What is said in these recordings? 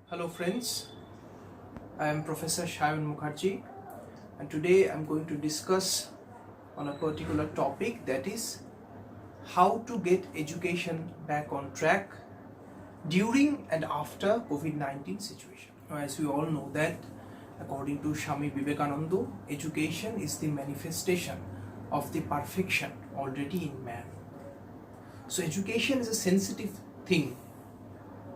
Hello friends, I am Professor Shayan Mukherjee and today I am going to discuss on a particular topic, that is how to get education back on track during and after COVID-19 situation. As we all know that according to Swami Vivekananda, education is the manifestation of the perfection already in man. So education is a sensitive thing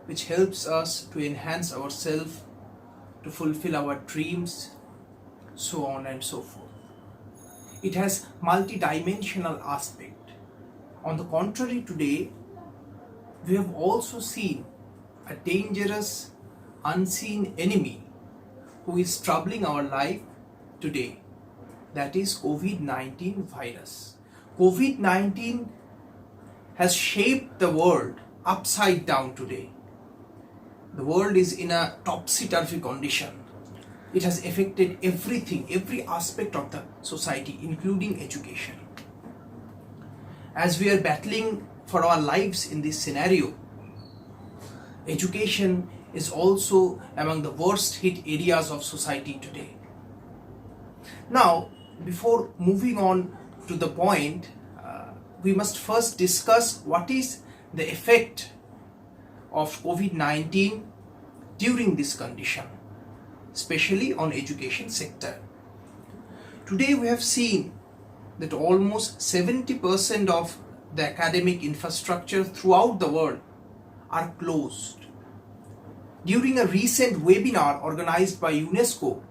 which helps us to enhance ourselves, to fulfill our dreams, so on and so forth. It has multi-dimensional aspect. On the contrary, today we have also seen a dangerous, unseen enemy who is troubling our life today. That is COVID-19 virus. COVID-19 has shaped the world upside down today. The world is in a topsy-turvy condition. It has affected everything, every aspect of the society, including education. As we are battling for our lives in this scenario, education is also among the worst hit areas of society today. Now, before moving on to the point, we must first discuss what is the effect of COVID-19 during this condition, especially on education sector. Today we have seen that almost 70% of the academic infrastructure throughout the world are closed. During a recent webinar organized by UNESCO,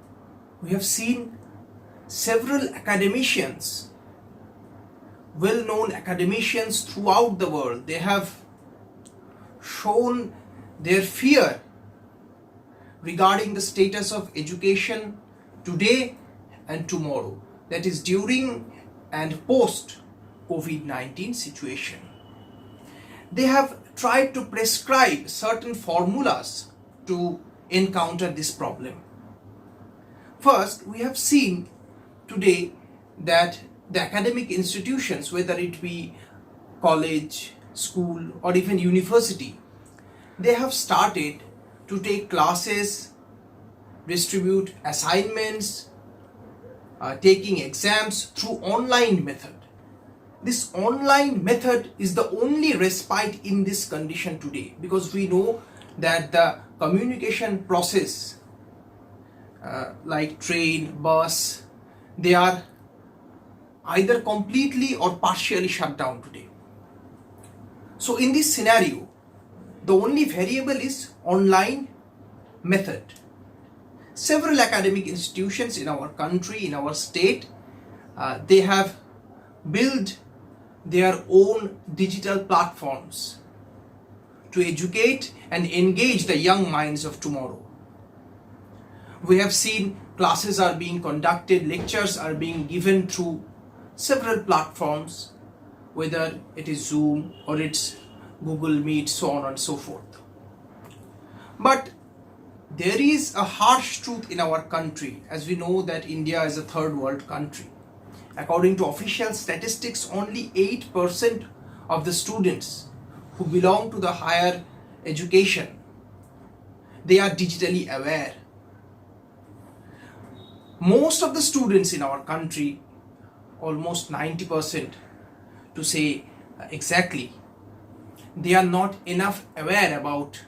we have seen several academicians, well-known academicians throughout the world. They have shown their fear regarding the status of education today and tomorrow, that is during and post COVID-19 situation. They have tried to prescribe certain formulas to encounter this problem. First, we have seen today that the academic institutions, whether it be college, school or even university, they have started to take classes, distribute assignments, taking exams through online method. This online method is the only respite in this condition today, because we know that the communication process like train, bus, they are either completely or partially shut down today. So in this scenario, the only variable is online method. Several academic institutions in our country, in our state, they have built their own digital platforms to educate and engage the young minds of tomorrow. We have seen classes are being conducted, lectures are being given through several platforms, whether it is Zoom or it's Google Meet, so on and so forth. But there is a harsh truth in our country, as we know that India is a third world country. According to official statistics, only 8% of the students who belong to the higher education, they are digitally aware. Most of the students in our country, almost 90% to say exactly, they are not enough aware about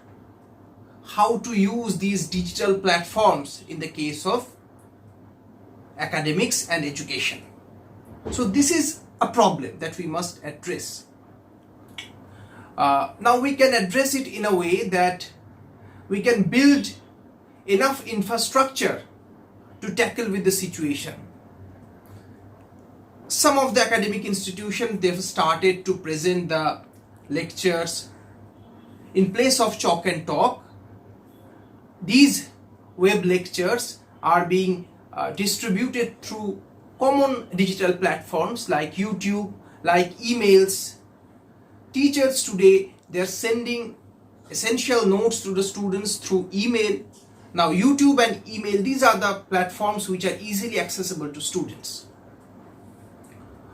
how to use these digital platforms in the case of academics and education. So this is a problem that we must address. Now we can address it in a way that we can build enough infrastructure to tackle with the situation. Some of the academic institutions, they've started to present the lectures in place of chalk and talk. These web lectures are being distributed through common digital platforms like YouTube, like emails. Teachers today, they're sending essential notes to the students through email. Now YouTube and email, these are the platforms which are easily accessible to students.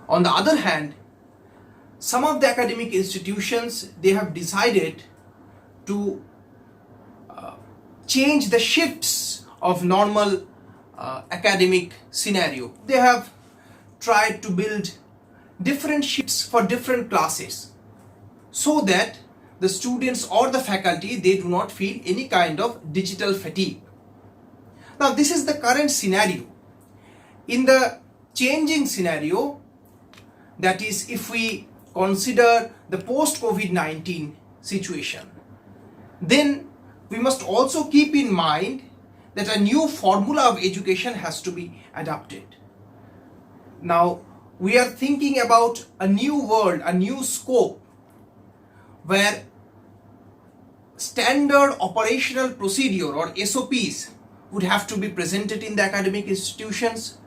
On the other hand, some of the academic institutions, they have decided to change the shifts of normal academic scenario. They have tried to build different shifts for different classes so that the students or the faculty, they do not feel any kind of digital fatigue. Now this is the current scenario. In the changing scenario, that is, if we consider the post-COVID-19 situation, then we must also keep in mind that a new formula of education has to be adopted. Now we are thinking about a new world, a new scope, where standard operational procedure or SOPs would have to be presented in the academic institutions.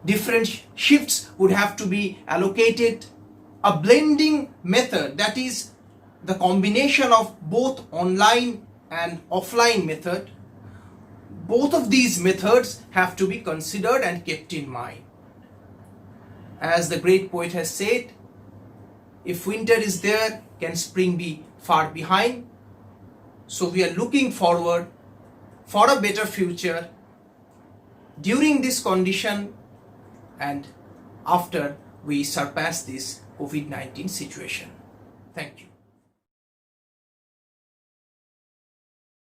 Different shifts would have to be allocated. A blending method, that is the combination of both online and offline method, both of these methods have to be considered and kept in mind. As the great poet has said, if winter is there, can spring be far behind? So we are looking forward for a better future during this condition and after we surpass this COVID-19 situation. Thank you.